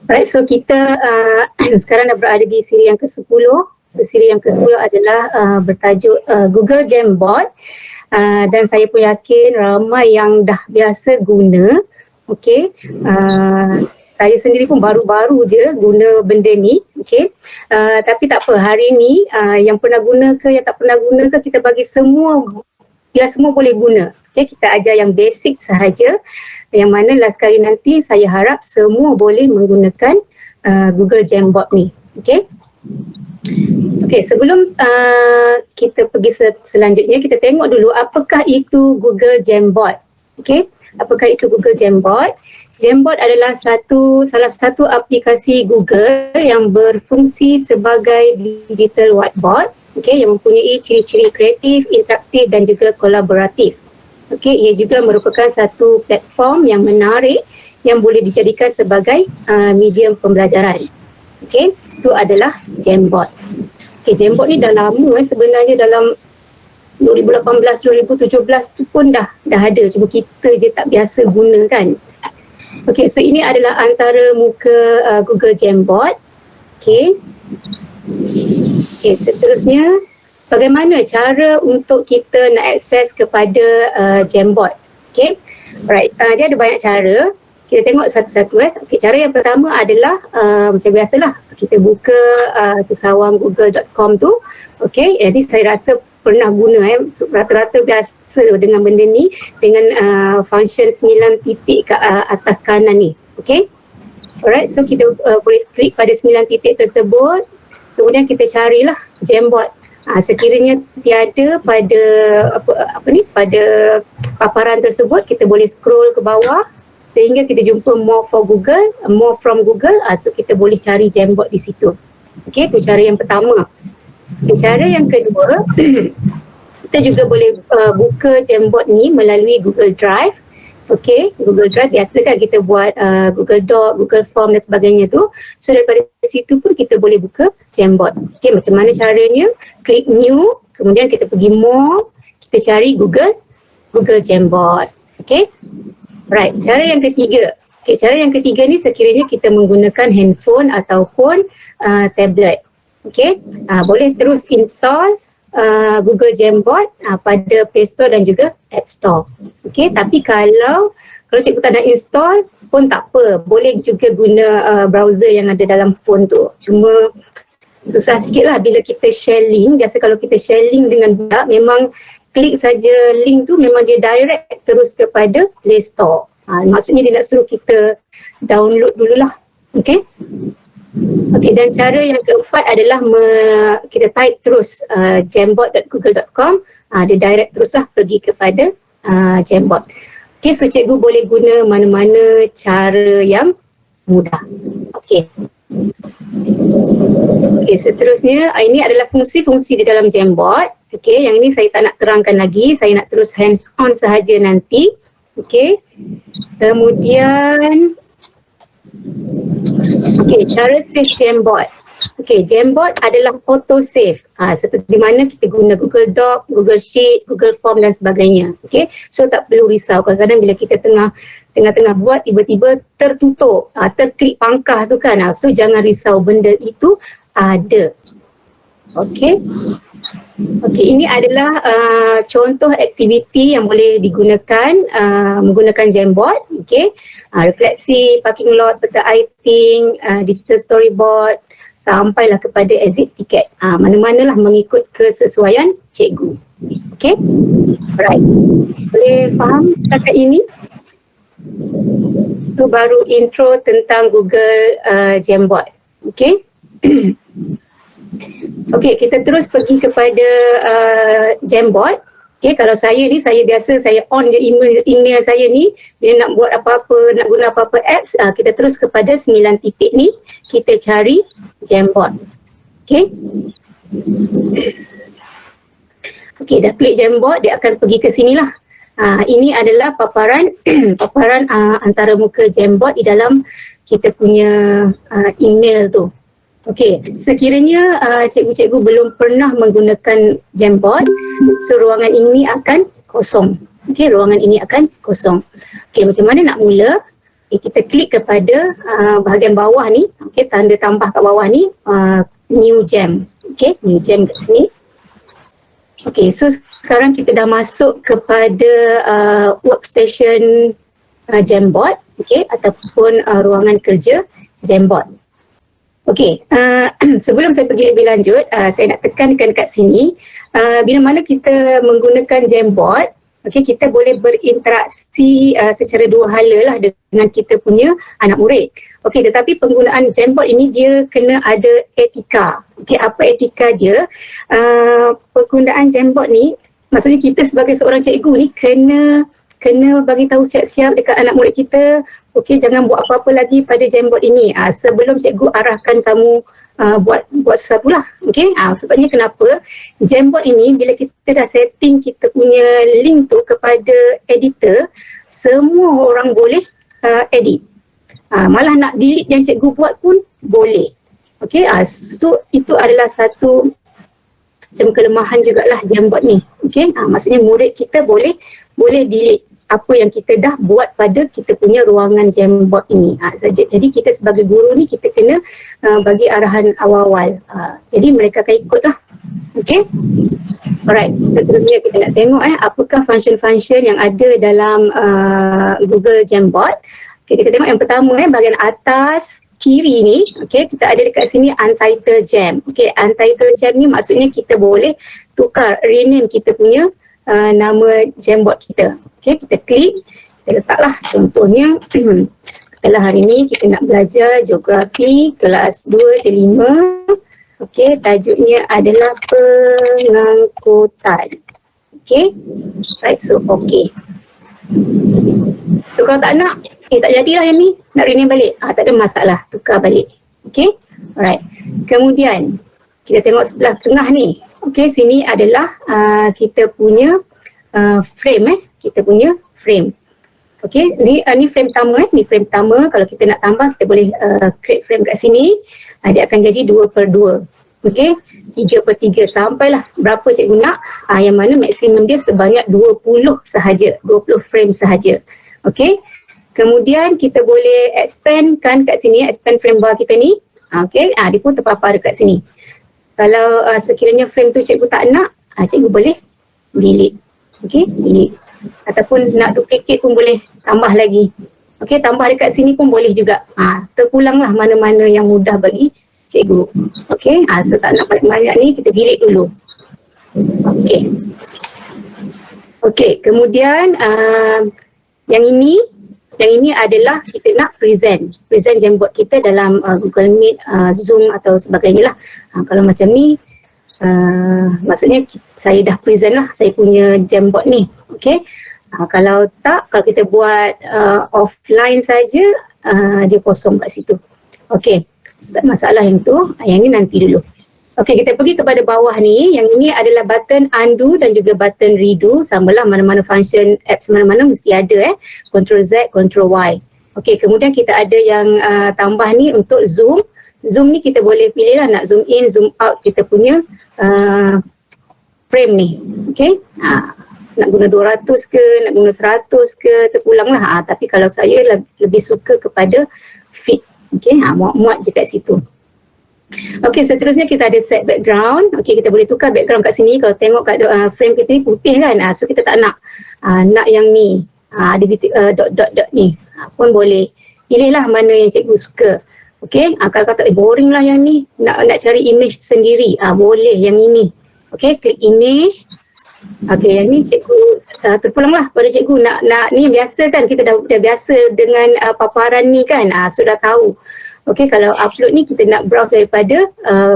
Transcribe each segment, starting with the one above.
Alright, so kita sekarang dah berada di siri yang ke-10. So siri yang ke-10 adalah bertajuk Google Jamboard, dan saya pun yakin ramai yang dah biasa guna. Okay, saya sendiri pun baru-baru je guna benda ni. Okay, tapi tak apa, hari ni yang pernah guna ke yang tak pernah guna ke, kita bagi semua, biar semua boleh guna. Okay, kita ajar yang basic sahaja, yang mana last kali nanti saya harap semua boleh menggunakan Google Jamboard ni. Okay. Okay, sebelum kita pergi selanjutnya, kita tengok dulu apakah itu Google Jamboard. Okay, apakah itu Google Jamboard? Jamboard adalah salah satu aplikasi Google yang berfungsi sebagai digital whiteboard, okay, yang mempunyai ciri-ciri kreatif, interaktif dan juga kolaboratif. Okay, ia juga merupakan satu platform yang menarik yang boleh dijadikan sebagai medium pembelajaran. Okay, itu adalah Jamboard. Okay, Jamboard ni dah lama sebenarnya, dalam 2018-2017 tu pun dah ada, cuma kita je tak biasa guna kan. Okay, so ini adalah antara muka Google Jamboard. Okay. Okay, seterusnya, bagaimana cara untuk kita nak akses kepada Jamboard? Okay, right. Dia ada banyak cara. Kita tengok satu-satu. Okay, cara yang pertama adalah macam biasalah, kita buka sesawang google.com tu. Okay, jadi saya rasa pernah guna rata-rata biasa dengan benda ni, dengan function 9 titik ke atas kanan ni. Okay, alright, so kita boleh klik pada 9 titik tersebut, kemudian kita carilah Jamboard. Sekiranya tiada pada pada paparan tersebut, kita boleh scroll ke bawah sehingga kita jumpa more from Google. So kita boleh cari Jamboard di situ. Okay, itu cara yang pertama. Cara yang kedua, kita juga boleh buka Jamboard ni melalui Google Drive. Okay, Google Drive biasa kan kita buat Google Doc, Google Form dan sebagainya tu. So daripada situ pun kita boleh buka Jamboard. Okay, macam mana caranya? Klik New, kemudian kita pergi More, kita cari Google Jamboard. Okay, right. Cara yang ketiga. Okay, cara yang ketiga ni sekiranya kita menggunakan handphone ataupun tablet. Okay, boleh terus install Google Jamboard pada Play Store dan juga App Store. Okay, tapi kalau cikgu tak nak install pun tak apa, boleh juga guna browser yang ada dalam phone tu. Cuma susah sikit lah bila kita share link. Biasa kalau kita share link dengan budak, memang klik saja link tu, memang dia direct terus kepada Play Store. Maksudnya dia nak suruh kita download dululah. Okay. Okay, dan cara yang keempat adalah kita type terus jamboard.google.com, dia direct teruslah pergi kepada Jamboard. Okay, so cikgu boleh guna mana-mana cara yang mudah. Okay. Okay, seterusnya ini adalah fungsi-fungsi di dalam Jamboard. Okay, yang ini saya tak nak terangkan lagi, saya nak terus hands on sahaja nanti. Okay, kemudian okay, cara save Jamboard. Okay, Jamboard adalah auto save. Seperti mana kita guna Google Doc, Google Sheet, Google Form dan sebagainya. Okay, so tak perlu risau. Kadang-kadang bila kita tengah buat, tiba-tiba tertutup, terklik pangkah tu kan. So jangan risau, benda itu ada. Okay. Okay, ini adalah contoh aktiviti yang boleh digunakan menggunakan Jamboard. Okay, refleksi, parking lot, peta lighting, digital storyboard, sampailah kepada exit ticket. Mana-manalah mengikut kesesuaian cikgu. Okay, alright. Boleh faham setakat ini? Itu baru intro tentang Google Jamboard. Okay. Okay, kita terus pergi kepada Jamboard. Okay, kalau saya ni, saya biasa saya on je email saya ni, bila nak buat apa-apa, nak guna apa-apa apps, kita terus kepada 9 titik ni, kita cari Jamboard. Okay. Okay, dah klik Jamboard, dia akan pergi ke sini lah. Ini adalah paparan antara muka Jamboard di dalam kita punya email tu. Okey, sekiranya cikgu-cikgu belum pernah menggunakan Jamboard, so ruangan ini akan kosong. Okey, ruangan ini akan kosong. Okey, macam mana nak mula? Okay, kita klik kepada bahagian bawah ni, okay, tanda tambah kat bawah ni, new gem. Okay, new gem kat sini. Okay, so sekarang kita dah masuk kepada workstation Jamboard, okay, ataupun ruangan kerja Jamboard. Okay, sebelum saya pergi lebih lanjut, saya nak tekankan kat sini, bila mana kita menggunakan Jamboard, okay, kita boleh berinteraksi secara dua hala lah dengan kita punya anak murid. Okay, tetapi penggunaan Jamboard ini dia kena ada etika. Okay, apa etika dia? Penggunaan Jamboard ni, maksudnya kita sebagai seorang cikgu ni kena bagi tahu siap-siap dekat anak murid kita, okey, jangan buat apa-apa lagi pada Jamboard ini sebelum cikgu arahkan kamu buat sesuatu lah. Okey, sebabnya kenapa Jamboard ini bila kita dah setting kita punya link tu kepada editor, semua orang boleh edit. Malah nak delete yang cikgu buat pun boleh. Okey, so itu adalah satu macam kelemahan jugalah Jamboard ni. Okey, maksudnya murid kita boleh delete apa yang kita dah buat pada kita punya ruangan Jamboard ini. Jadi kita sebagai guru ni kita kena bagi arahan awal-awal. Jadi mereka akan ikut lah. Okay. Alright, seterusnya kita nak tengok apakah function-function yang ada dalam Google Jamboard. Okay, kita tengok yang pertama bahagian atas kiri ni, okay, kita ada dekat sini Untitled Jam. Okay, Untitled Jam ni maksudnya kita boleh tukar, rename kita punya nama Jamboard kita. Okay, kita klik, kita letaklah contohnya kalau hari ni kita nak belajar geografi kelas 2 dan 5. Okay, tajuknya adalah pengangkutan. Okay, right, so okay. So kalau tak nak, tak jadilah yang ni, nak rename balik, tak ada masalah, tukar balik. Okay, alright. Kemudian kita tengok sebelah tengah ni. Okay, sini adalah kita punya frame kita punya frame. Okay, ni frame pertama ni frame pertama. Kalau kita nak tambah, kita boleh create frame kat sini. Dia akan jadi 2/2. Okay, 3/3 sampailah berapa cikgu nak, yang mana maksimum dia sebanyak 20 sahaja, 20 frame sahaja. Okay, kemudian kita boleh expand kan kat sini, expand frame bar kita ni. Okay, dia pun terpapar dekat sini. Kalau sekiranya frame tu cikgu tak nak, cikgu boleh delete. Okay, delete. Ataupun nak duplicate pun boleh tambah lagi. Okay, tambah dekat sini pun boleh juga. Terpulanglah mana-mana yang mudah bagi cikgu. Okay, so tak nak banyak-banyak ni, kita delete dulu. Okay. Okay, kemudian yang ini adalah kita nak present Jamboard kita dalam Google Meet, Zoom atau sebagainya lah. Kalau macam ni, maksudnya saya dah present lah saya punya Jamboard ni. Okay, kalau tak, kalau kita buat offline saja, dia kosong kat situ. Okay, sebab masalah yang tu, yang ni nanti dulu. Okay, kita pergi kepada bawah ni. Yang ini adalah button undo dan juga button redo. Samalah mana-mana function apps mana-mana mesti ada Ctrl Z, Ctrl Y. Okay, kemudian kita ada yang tambah ni untuk zoom. Zoom ni kita boleh pilih lah nak zoom in, zoom out kita punya frame ni. Okay, nak guna 200 ke, nak guna 100 ke, terpulang lah. Tapi kalau saya lebih suka kepada fit. Okay, muat je kat situ. Okay, seterusnya kita ada set background. Okay, kita boleh tukar background kat sini. Kalau tengok kat frame kita ni putih kan, so kita tak nak. Nak yang ni, ada dot-dot ni, pun boleh. Pilihlah mana yang cikgu suka. Okay, kalau kata boring lah yang ni, nak cari image sendiri, boleh yang ini. Okay, klik image. Okay, yang ni cikgu terpulanglah pada cikgu nak ni yang biasa kan, kita dah biasa dengan paparan ni kan, sudah tahu. Okay, kalau upload ni kita nak browse daripada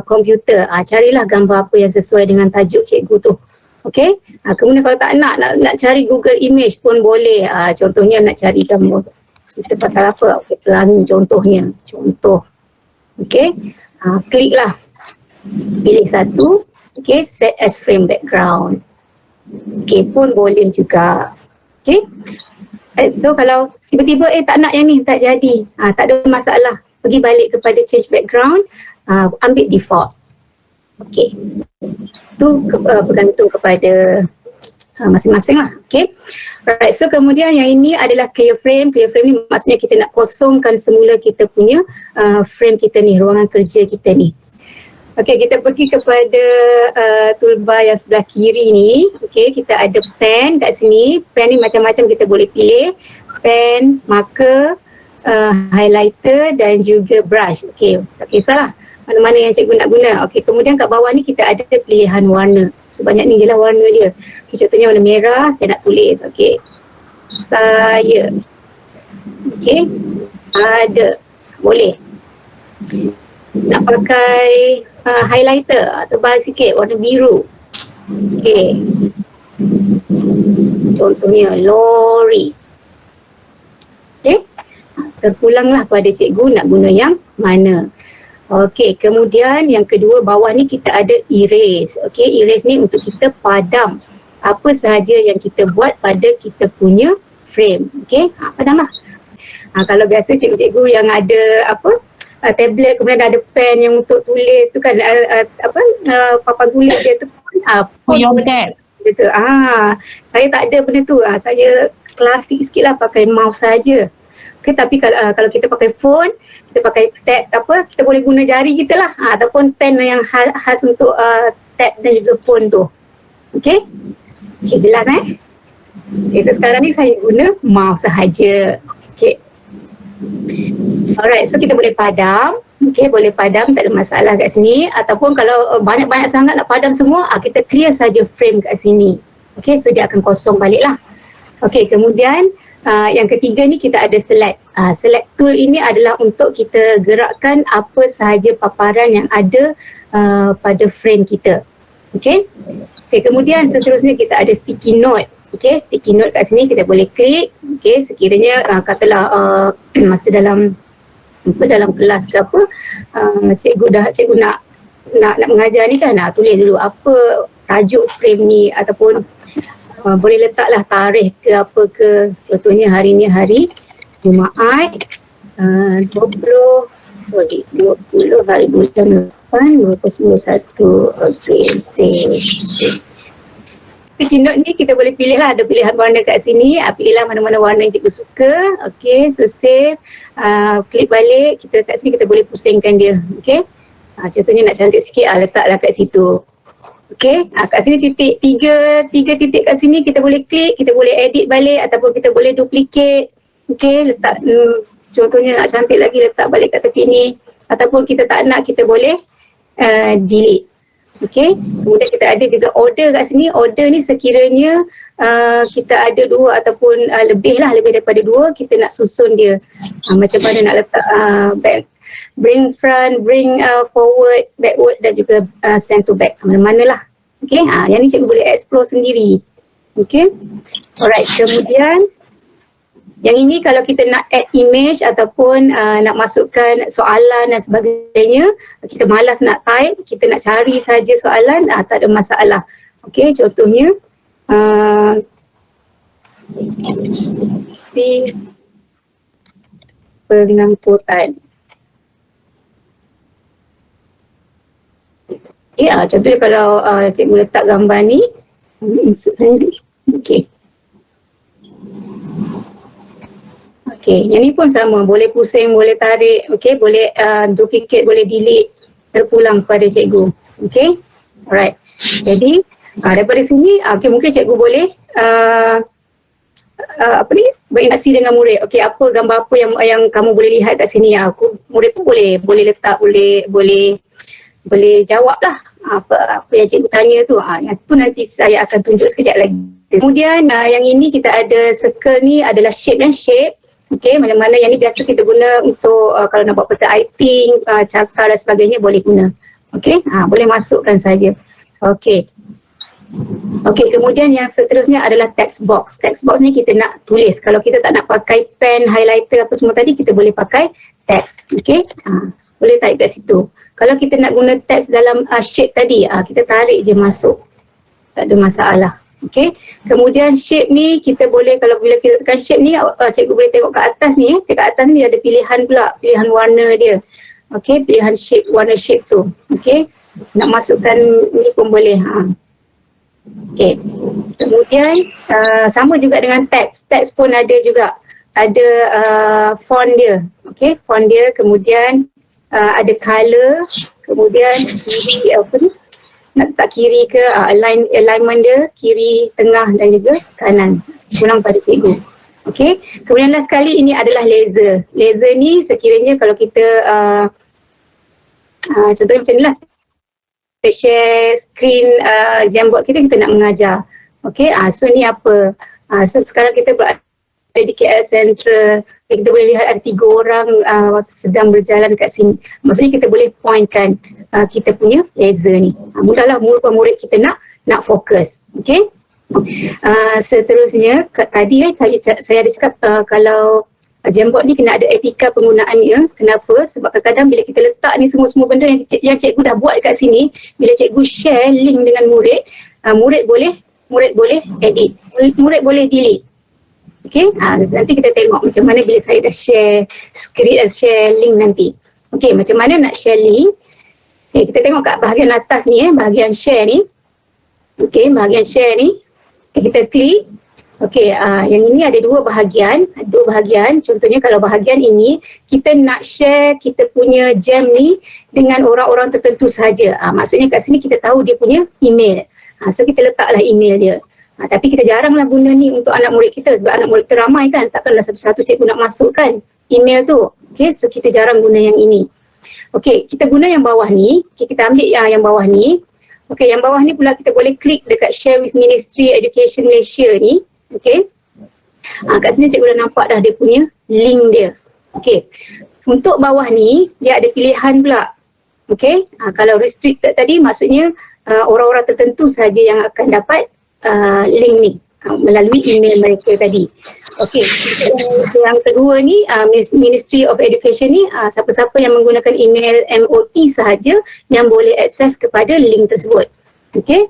komputer, carilah gambar apa yang sesuai dengan tajuk cikgu tu. Okay, kemudian kalau tak nak cari Google Image pun boleh. Contohnya nak cari gambar kita pasal apa, okay, pelangi contohnya, contoh. Okay, klik lah, pilih satu. Okay, set as frame background. Okay, pun boleh juga. Okay, so kalau tiba-tiba tak nak yang ni, tak jadi, tak ada masalah. Pergi balik kepada change background, ambil default. Okay, tu bergantung kepada masing-masing lah. Okay. Alright, so kemudian yang ini adalah clear frame. Clear frame ni maksudnya kita nak kosongkan semula kita punya frame kita ni, ruangan kerja kita ni. Okay, kita pergi kepada toolbar yang sebelah kiri ni. Okay, kita ada pen kat sini. Pen ni macam-macam kita boleh pilih. Pen, marker, highlighter dan juga brush. Okay, tak kisahlah mana-mana yang cikgu nak guna. Okay, kemudian kat bawah ni kita ada pilihan warna. So banyak ni je lah warna dia. Okay, contohnya warna merah, saya nak tulis. Okay, saya. Okay, ada. Boleh. Nak pakai highlighter, tebal sikit, warna biru. Okay. Contohnya lori. Okay, terpulanglah pada cikgu nak guna yang mana. Okey, kemudian yang kedua bawah ni kita ada erase. Okey, erase ni untuk kita padam apa sahaja yang kita buat pada kita punya frame. Okey, padamlah. Kalau biasa cikgu-cikgu yang ada tablet kemudian ada pen yang untuk tulis tu kan papan tulis dia tu gitu. Saya tak ada benda tu. Saya klasik sikit lah, pakai mouse saja. Okay, tapi kalau kita pakai phone, kita pakai tab kita boleh guna jari kita lah, ataupun pen yang khas untuk tab dan juga phone tu. Okay, jelas Okay, so sekarang ni saya guna mouse sahaja. Okay, alright, so kita boleh padam. Okay, boleh padam, tak ada masalah kat sini. Ataupun kalau banyak-banyak sangat nak padam semua, kita clear saja frame kat sini. Okay, so dia akan kosong balik lah. Okay, kemudian yang ketiga ni kita ada select. Select tool ini adalah untuk kita gerakkan apa sahaja paparan yang ada pada frame kita. Okay. Okay, kemudian seterusnya kita ada sticky note. Okay, sticky note kat sini kita boleh klik. Okay, sekiranya katalah masa dalam kelas ke apa, cikgu nak mengajar ni kan, tulis dulu apa tajuk frame ni, ataupun boleh letaklah tarikh ke apa ke, contohnya hari ni hari Jumaat 20 hari bulan 8 2021. Sticky note ni kita boleh pilih lah, ada pilihan warna kat sini, pilihlah mana-mana warna yang cikgu suka. Okay, so save, klik balik, kita kat sini kita boleh pusingkan dia. Okay, contohnya nak cantik sikit, letaklah kat situ. Okay, kat sini tiga titik kat sini kita boleh klik, kita boleh edit balik ataupun kita boleh duplicate. Okay, letak contohnya nak cantik lagi, letak balik kat tepi ni, ataupun kita tak nak, kita boleh delete. Okay, kemudian kita ada juga order kat sini. Order ni sekiranya kita ada dua ataupun lebih daripada dua, kita nak susun dia. Macam mana nak letak bring front, bring forward, backward dan juga send to back, mana-mana lah. Okay, yang ni cikgu boleh explore sendiri. Okay, alright, kemudian yang ini kalau kita nak add image ataupun nak masukkan soalan dan sebagainya, kita malas nak type, kita nak cari saja soalan, tak ada masalah. Okay, contohnya si pengamputan. Ya, contohnya kalau cikgu letak gambar ni, insert sendiri. Okay. Okay, yang ni pun sama, boleh pusing, boleh tarik, okay, boleh duplicate, boleh delete, terpulang kepada cikgu. Okay, alright. Jadi daripada sini, okay, mungkin cikgu boleh berinteraksi dengan murid. Okay, apa gambar apa yang kamu boleh lihat kat sini? Murid pun boleh letak, boleh jawab lah apa yang cikgu tanya tu. Yang tu nanti saya akan tunjuk sekejap lagi. Kemudian yang ini kita ada circle ni adalah shape dan shape. Okay, mana-mana yang ni biasa kita guna untuk kalau nak buat peta writing, cakar dan sebagainya boleh guna. Okay, boleh masukkan saja. Okay. Okay, kemudian yang seterusnya adalah text box. Text box ni kita nak tulis. Kalau kita tak nak pakai pen, highlighter apa semua tadi, kita boleh pakai text. Okay, boleh type kat situ. Kalau kita nak guna teks dalam shape tadi, kita tarik je masuk. Tak ada masalah. Okay. Kemudian shape ni kita boleh, kalau bila kita tekan shape ni, cikgu boleh tengok kat atas ni. Kat atas ni ada pilihan pula, pilihan warna dia. Okay, pilihan shape, warna shape tu. Okay. Nak masukkan ni pun boleh. Okay. Kemudian sama juga dengan teks. Teks pun ada juga. Ada font dia. Okay, font dia. Kemudian ada color. Kemudian kiri apa ni? Nak letak kiri ke alignment dia, kiri, tengah dan juga kanan. Pulang pada cikgu. Okay. Kemudian last sekali ini adalah laser. Laser ni sekiranya kalau kita contohnya macam ni lah. Kita share screen Jamboard kita nak mengajar. Okay, so ni apa? So sekarang kita berada di KL Central. Kita boleh lihat ada 3 orang sedang berjalan kat sini. Maksudnya kita boleh pointkan kita punya laser ni. Mudahlah murid kita nak fokus. Okay. Seterusnya tadi saya ada cakap kalau Jamboard ni kena ada etika penggunaannya. Kenapa? Sebab kadang-kadang bila kita letak ni semua benda yang cikgu dah buat kat sini, bila cikgu share link dengan murid, murid boleh edit, murid boleh delete. Okay, nanti kita tengok macam mana bila saya dah share link nanti. Okay, macam mana nak share link? Okay, kita tengok kat bahagian atas ni, bahagian share ni. Okay, bahagian share ni. Okay, kita klik. Okay, yang ini ada dua bahagian. Contohnya kalau bahagian ini, kita nak share kita punya jam ni dengan orang-orang tertentu sahaja. Maksudnya kat sini kita tahu dia punya email. So kita letaklah email dia. Tapi kita jaranglah guna ni untuk anak murid kita sebab anak murid kita ramai kan. Takkanlah satu-satu cikgu nak masukkan email tu. Okay, so kita jarang guna yang ini. Okay, kita guna yang bawah ni. Okay, kita ambil yang bawah ni. Okay, yang bawah ni pula kita boleh klik dekat Share with Ministry Education Malaysia ni. Okay. Kat sini cikgu dah nampak dah dia punya link dia. Okay. Untuk bawah ni, dia ada pilihan pula. Okay. Kalau restricted tadi maksudnya orang-orang tertentu sahaja yang akan dapat link ni melalui email mereka tadi. Okay. Yang kedua ni, Ministry of Education ni, siapa-siapa yang menggunakan email MOE sahaja yang boleh akses kepada link tersebut. Okay,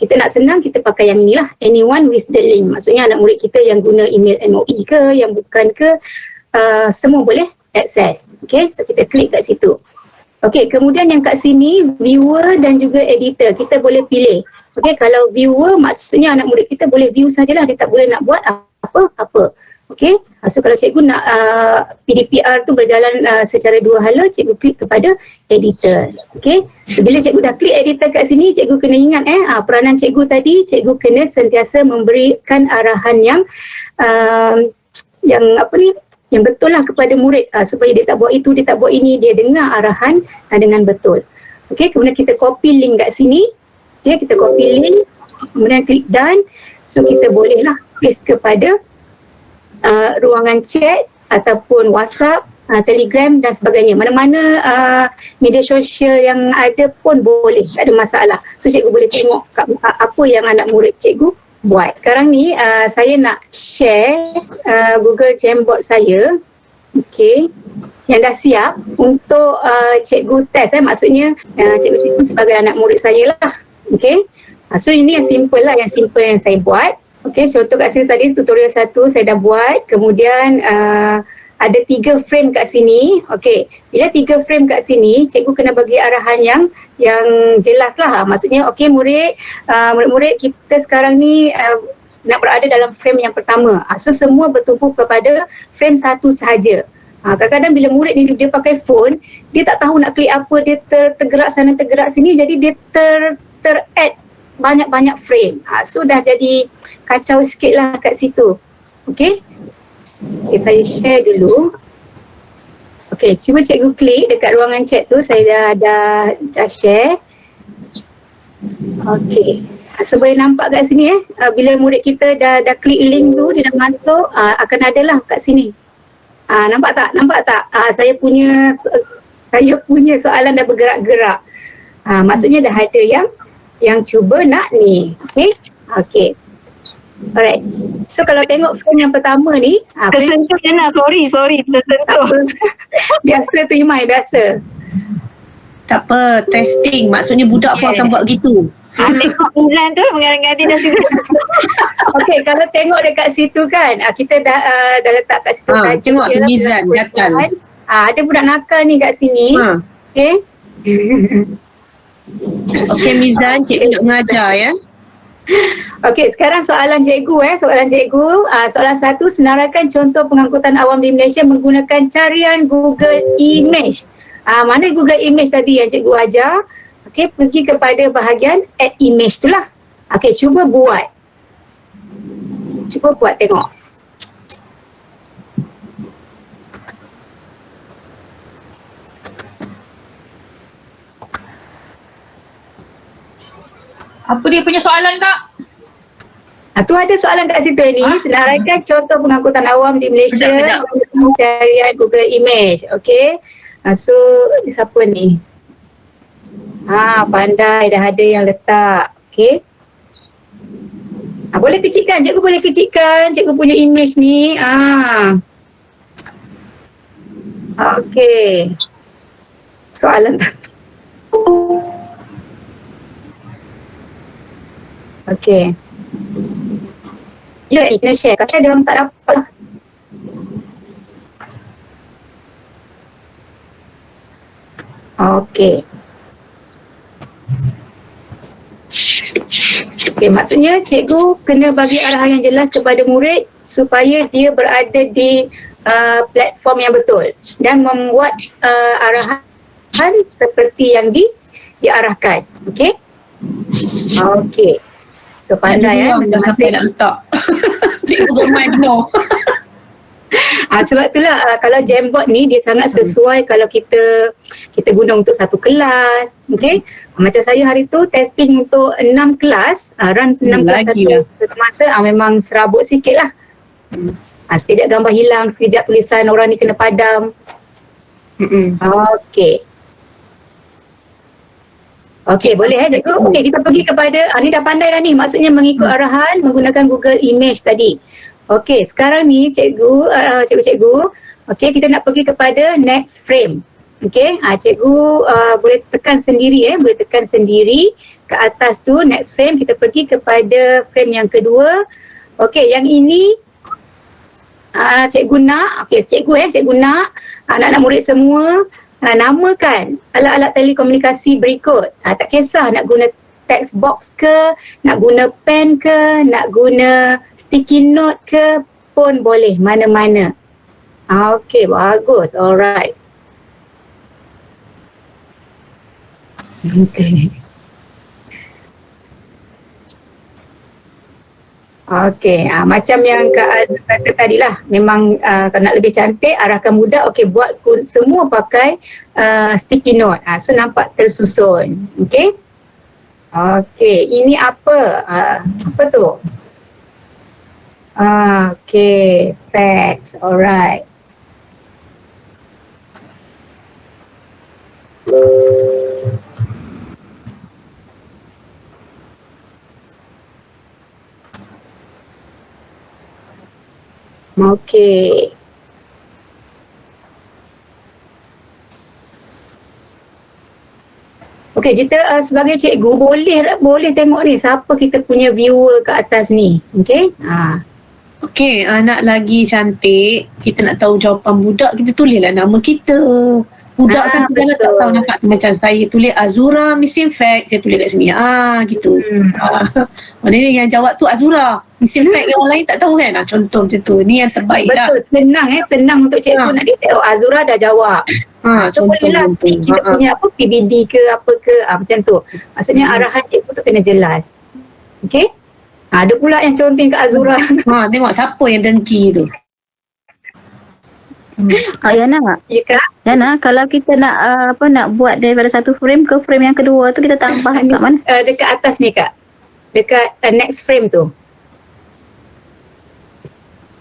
kita nak senang kita pakai yang inilah, anyone with the link. Maksudnya anak murid kita yang guna email MOE ke, yang bukan ke, semua boleh akses. Okay, so kita klik kat situ. Okay, kemudian yang kat sini viewer dan juga editor, kita boleh pilih. Okay, kalau viewer maksudnya anak murid kita boleh view sajalah, dia tak boleh nak buat apa-apa. Okay, so kalau cikgu nak PDPR tu berjalan secara dua hala, cikgu klik kepada editor. Okay, so bila cikgu dah klik editor kat sini, cikgu kena ingat peranan cikgu tadi, cikgu kena sentiasa memberikan arahan yang betul lah kepada murid, supaya dia tak buat itu, dia tak buat ini, dia dengar arahan dengan betul. Okay, kemudian kita copy link kat sini. Okay, kita copy link, kemudian klik done. So kita bolehlah paste kepada ruangan chat ataupun WhatsApp, Telegram dan sebagainya. Mana-mana media sosial yang ada pun boleh, tak ada masalah. So cikgu boleh tengok apa yang anak murid cikgu buat. Sekarang ni saya nak share Google Jamboard saya. Okay, yang dah siap untuk cikgu test. Maksudnya cikgu sebagai anak murid saya lah. Okay, so ini yang simple lah, yang saya buat. Okay, contoh kat sini tadi tutorial 1 saya dah buat. Kemudian ada 3 frame kat sini. Okay, bila 3 frame kat sini, cikgu kena bagi arahan yang jelas lah. Maksudnya okay murid-murid kita sekarang ni nak berada dalam frame yang pertama. So semua bertumpu kepada frame 1 sahaja. Kadang-kadang bila murid ni dia pakai phone, dia tak tahu nak klik apa, dia tergerak sana tergerak sini, jadi dia ter-add banyak-banyak frame. So dah jadi kacau sikit lah kat situ. Okay, saya share dulu. Okay, cuba cikgu klik dekat ruangan chat tu, saya dah share. Okay, so boleh nampak kat sini bila murid kita dah klik link tu, dia dah masuk, akan ada lah kat sini. Nampak tak? Saya punya soalan dah bergerak-gerak. Maksudnya dah ada yang cuba nak ni. Okay. Alright. So kalau tengok frame yang pertama ni, tersentuh Jana, sorry tersentuh. Biasa tu Imai, biasa. Tak apa, testing. Maksudnya budak pun akan buat gitu. Tengok Mizan tu mengarang-arang dah tu. Okay, kalau tengok dekat situ kan, kita dah letak kat situ saja. Tengok tu Mizan, gatal. Ada budak nakal ni kat sini. Okay. Okay Mizan, cikgu nak mengajar ya. Okey, sekarang soalan cikgu soalan cikgu. Soalan 1, senaraikan contoh pengangkutan awam di Malaysia menggunakan carian Google Image. Mana Google Image tadi yang cikgu ajar? Okey, pergi kepada bahagian add image tu lah. Okey, cuba buat. Cuba buat tengok. Apa dia punya soalan, Kak? Tu ada soalan kat situ ni. Senaraikan contoh pengangkutan awam di Malaysia menggunakan carian Google Image. Okey. So, ni siapa ni? Pandai, dah ada yang letak. Okey. Boleh kecikkan, cikgu boleh kecikkan cikgu punya image ni. Okey. Soalan okey. Ya, kena share. Kadang dia orang tak dapat lah. Okey. Okey, maksudnya cikgu kena bagi arahan yang jelas kepada murid supaya dia berada di platform yang betul dan membuat arahan seperti yang diarahkan. Okey? Okey. So pandai dah sampai nak letak. Cikgu gemar penuh. Sebab itulah kalau Jamboard ni dia sangat sesuai kalau kita guna untuk satu kelas. Okey. Macam saya hari tu testing untuk 6 kelas, run 6 kelas satu masa, memang serabut sikit lah. Sekejap gambar hilang, sekejap tulisan orang ni kena padam. Okey. Okey, boleh cikgu? Okey, kita pergi kepada, ni dah pandai dah ni, maksudnya mengikut arahan menggunakan Google Image tadi. Okey, sekarang ni cikgu, okey, kita nak pergi kepada next frame. Okey, cikgu boleh tekan sendiri boleh tekan sendiri ke atas tu, next frame, kita pergi kepada frame yang kedua. Okey, yang ini cikgu nak, cikgu nak anak-anak murid semua namakan alat-alat telekomunikasi berikut. Tak kisah nak guna text box ke, nak guna pen ke, nak guna sticky note ke, pun boleh, mana-mana. Okey, bagus. Alright. Okey. Okey, macam yang Kak Azul kata tadilah, memang kalau nak lebih cantik, arahkan budak, okey, buat semua pakai sticky note. So nampak tersusun. Okey. Okey, ini apa? Apa tu? Okey, facts. Alright. Okey. Okey, kita sebagai cikgu boleh tengok ni siapa kita punya viewer kat atas ni. Okey? Okey, nak lagi cantik, kita nak tahu jawapan budak, kita tulislah nama kita. Budak kan kita tak tahu nampak macam saya tulis Azura missing fact, saya tulis kat sini. Gitu. Maknanya yang jawab tu Azura. Missing fact yang orang lain tak tahu kan? Contoh macam tu. Ni yang terbaik lah. Betul, senang untuk cikgu nak detect. Azura dah jawab. So bolehlah kita punya PBD ke apa ke, macam tu. Maksudnya arahan cikgu tu kena jelas. Okey? Ada pula yang conteng ke Azura. Tengok siapa yang dengki tu. Yana, Ya Kak? Yana, kalau kita nak nak buat daripada satu frame ke frame yang kedua tu, kita tambah kat mana? Dekat atas ni Kak. Dekat next frame tu.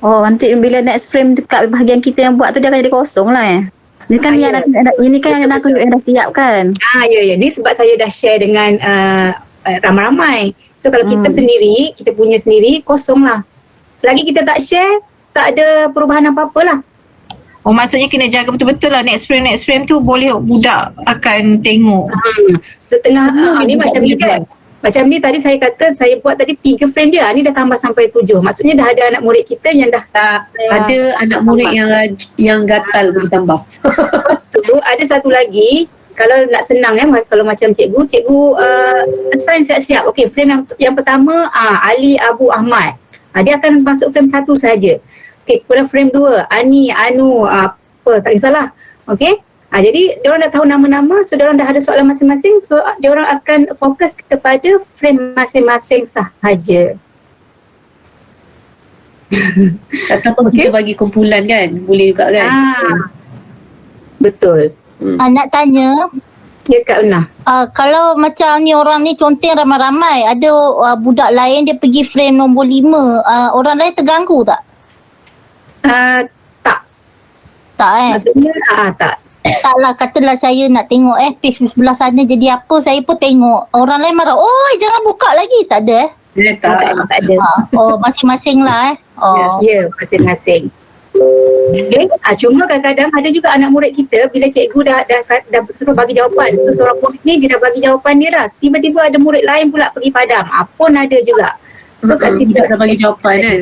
Oh, nanti bila next frame dekat bahagian kita yang buat tu, dia akan jadi kosong lah Ini kan yang ini kan yang aku dah siap kan. Ya. Ni sebab saya dah share dengan ramai-ramai. So kalau kita sendiri, kita punya sendiri, kosong lah. Selagi kita tak share, tak ada perubahan apa-apa lah. Oh, maksudnya kena jaga betul-betul lah next frame tu boleh budak akan tengok. Setengah ni macam ni kan. Macam ni tadi saya kata saya buat tadi 3 frame dia. Ni dah tambah sampai 7. Maksudnya dah ada anak murid kita yang dah ada anak murid yang gatal boleh tambah. Lepas tu ada satu lagi kalau nak senang kalau macam cikgu assign siap-siap. Okey, frame yang pertama Ali Abu Ahmad. Dia akan masuk frame 1 saja. Okey, kemudian frame 2 Ani Anu apa, tak kisahlah. Okey. Jadi diorang dah tahu nama-nama, so diorang dah ada soalan masing-masing, so diorang akan fokus kepada frame masing-masing sahaja. Ataupun kita bagi kumpulan kan, boleh juga kan. Betul. Nak tanya, Ya Kak Una. kalau macam ni orang ni contoh ramai-ramai, ada budak lain dia pergi frame nombor 5, orang lain terganggu tak? Tak. Tak Maksudnya tak. Taklah, katalah saya nak tengok page sebelah sana jadi apa, saya pun tengok. Orang lain marah, "Oi, jangan buka lagi." Tak ada Tak ada. Masing-masing lah Ya, masing-masing. Okay. Cuma kadang-kadang ada juga anak murid kita, bila cikgu dah suruh bagi jawapan, so seorang murid ni dia dah bagi jawapan dia dah, tiba-tiba ada murid lain pula pergi padam, pun ada juga. So kat situ dah bagi jawapan kan.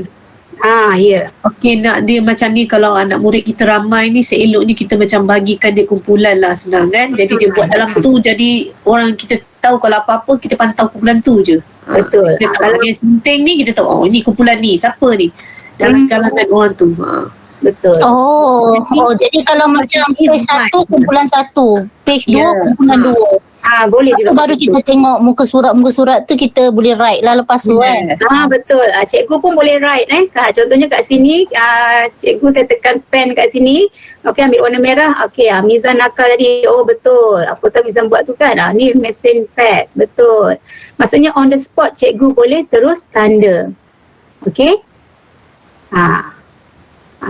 Ya. Okey, nak dia macam ni, kalau anak murid kita ramai ni, seeloknya kita macam bagikan dia kumpulan lah, senang kan. Jadi dia buat dalam tu, jadi orang kita tahu kalau apa-apa kita pantau kumpulan tu je. Betul. Kita tahu yang penting ni, kita tahu ni kumpulan ni, siapa ni dalam kalangan orang tu. Betul. Jadi kalau macam page 1 kumpulan 1, page 2 kumpulan 2. Boleh juga. Baru kita tengok muka surat tu, kita boleh write lah lepas tu kan. Betul. Cikgu pun boleh write contohnya kat sini, cikgu saya tekan pen kat sini. Okey, ambil warna merah. Okey, Mizan nakal tadi. Oh betul. Apa tu Mizan buat tu kan? Ni mesin fax. Betul. Maksudnya on the spot cikgu boleh terus tanda. Okey.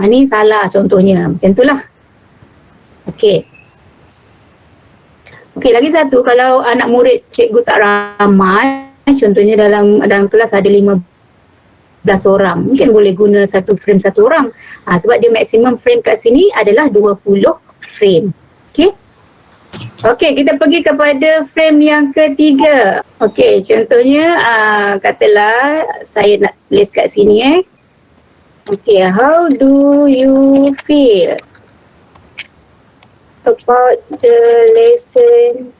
Ni salah contohnya. Macam itulah. Okey. Okey, lagi satu, kalau anak murid cikgu tak ramai, contohnya dalam kelas ada 15 orang, mungkin boleh guna satu frame satu orang. Sebab dia maksimum frame kat sini adalah 20 frame. Okey. Okey, kita pergi kepada frame yang ketiga. Okey, contohnya katalah saya nak tulis kat sini Okey, how do you feel about the lesson?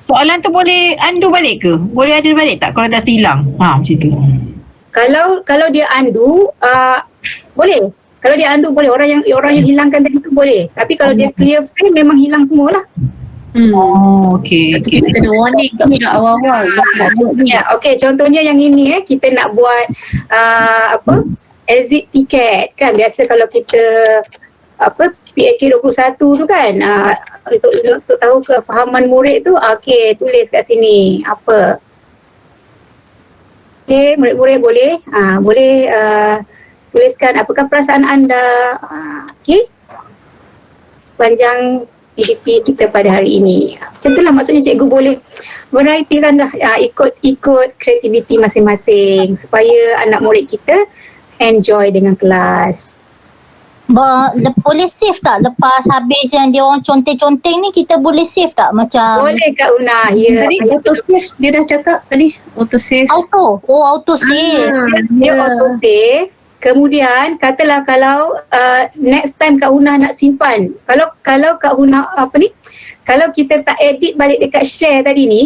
Soalan tu boleh undo balik ke? Boleh ada balik tak kalau dah hilang? Macam tu. Kalau dia undo, boleh. Kalau dia undo boleh. Orang yang hilangkan tadi tu boleh. Tapi kalau dia clear frame, memang hilang semualah. Okey. Kita kena warning kat budak awal-awal. Okey, contohnya yang ini kita nak buat exit ticket kan. Biasa kalau kita PAK 21 tu kan, untuk tahu kefahaman murid tu, okey, tulis kat sini apa. Okey, murid-murid boleh tuliskan apakah perasaan anda okey sepanjang PDP kita pada hari ini. Macam itulah maksudnya, cikgu boleh variety kan lah, ikut kreativiti masing-masing supaya anak murid kita enjoy dengan kelas. Boleh save tak lepas habis yang dia orang conteng-conteng ni, kita boleh save tak macam? Boleh Kak Una. Ya. Tadi auto save dia dah cakap tadi, auto save. Auto save. Dia auto save. Kemudian katalah kalau next time Kak Una nak simpan, kalau Kak Una kalau kita tak edit balik dekat share tadi ni,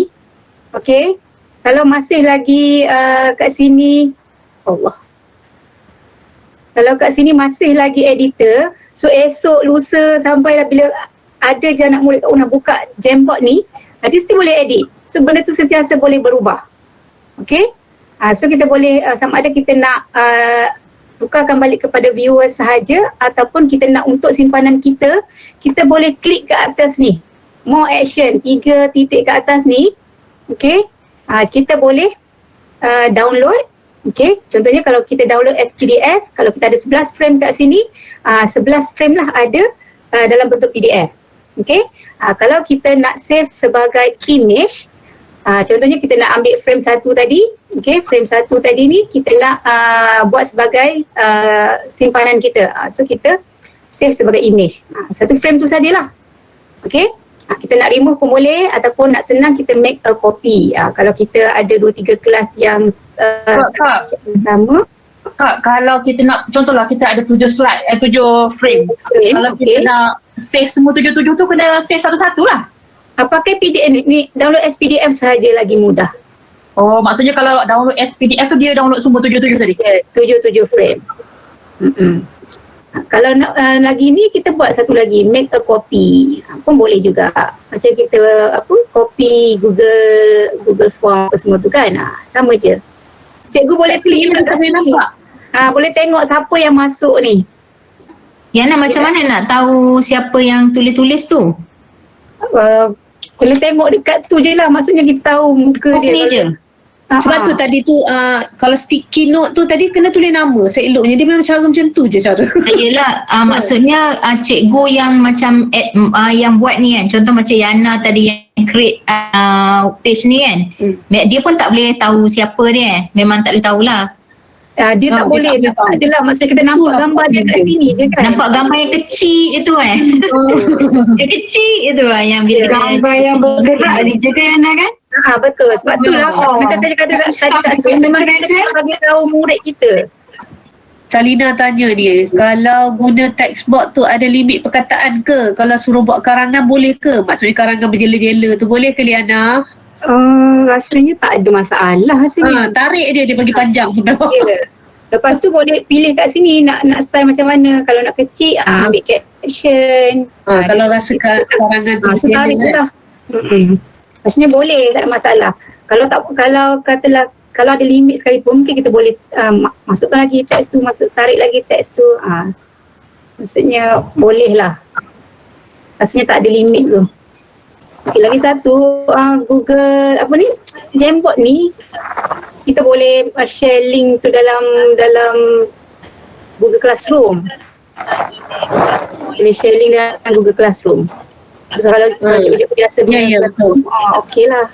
okey, kalau masih lagi kat sini, kalau kat sini masih lagi editor, so esok lusa sampai bila ada je anak murid Kak Una buka Jamboard ni, dia still boleh edit. So benda tu sentiasa boleh berubah. Okey? So kita boleh sama ada kita nak tukarkan balik kepada viewer sahaja ataupun kita nak untuk simpanan kita boleh klik ke atas ni. More action, 3 titik ke atas ni. Okey? Kita boleh download. Okey, contohnya kalau kita download as PDF, kalau kita ada 11 frame kat sini, 11 frame lah ada dalam bentuk PDF. Okey, kalau kita nak save sebagai image, contohnya kita nak ambil frame 1 tadi, okey, frame 1 tadi ni kita nak buat sebagai simpanan kita. So kita save sebagai image. Satu frame tu sajalah. Okey. Kita nak remove pun boleh ataupun nak senang kita make a copy. Kalau kita ada 2-3 kelas yang sama. Kak, kalau kita nak, contohlah kita ada 7 slide, 7 frame. Kalau kita nak save semua 7 tu kena save satu-satu lah. pakai PDF ni, download SPDF sahaja lagi mudah. Oh, maksudnya kalau download SPDF tu dia download semua 77 tadi? Ya, 77 frame. Kalau nak lagi ni, kita buat satu lagi, make a copy. Pun boleh juga. Macam kita copy Google Form semua tu kan. Sama je. Cikgu boleh pilih kat saya sini. nampak. Boleh tengok siapa yang masuk ni. Yana, macam mana nak tahu siapa yang tulis-tulis tu? Boleh tengok dekat tu je lah. Maksudnya kita tahu muka Kat dia. sini je? Sebab tu tadi tu kalau sticky note tu tadi kena tulis nama seeloknya. Dia memang cara macam tu je cara. Yelah, maksudnya cikgu yang macam yang buat ni kan, contoh macam Yana tadi yang create page ni kan, dia pun tak boleh tahu siapa dia. Memang tak boleh tahulah. Dia tak boleh. Tak adalah. Maksudnya kita nampak Itulah gambar dia kat sini je kan. Nampak gambar yang kecil itu kan. Yang kecil itu lah yang bila Gambar yang bergerak ni je kan Yana kan? Betul. Sebab tu lah. Macam saya kata tadi kat Zoom, memang kita bagi tahu murid kita. Salina tanya dia, kalau guna text box tu ada limit perkataan ke? Kalau suruh buat karangan boleh ke? Maksudnya karangan berjela-jela tu boleh ke Liana? Rasanya tak ada masalah rasanya. Tarik dia bagi panjang tu. Ya. Lepas tu boleh pilih kat sini nak style macam mana. Kalau nak kecil, ambil caption. Kalau rasa karangan tu So tarik je lah. Rasanya boleh, tak ada masalah. Kalau katalah kalau ada limit sekalipun, mungkin kita boleh masukkan lagi teks tu, tarik lagi teks tu. Maksudnya boleh lah. Rasanya tak ada limit tu. Okay, lagi satu, Google Jamboard ni, kita boleh share link tu dalam Google Classroom. Boleh share link dalam Google Classroom. So, kalau cikgu biasa guna betul. okey lah.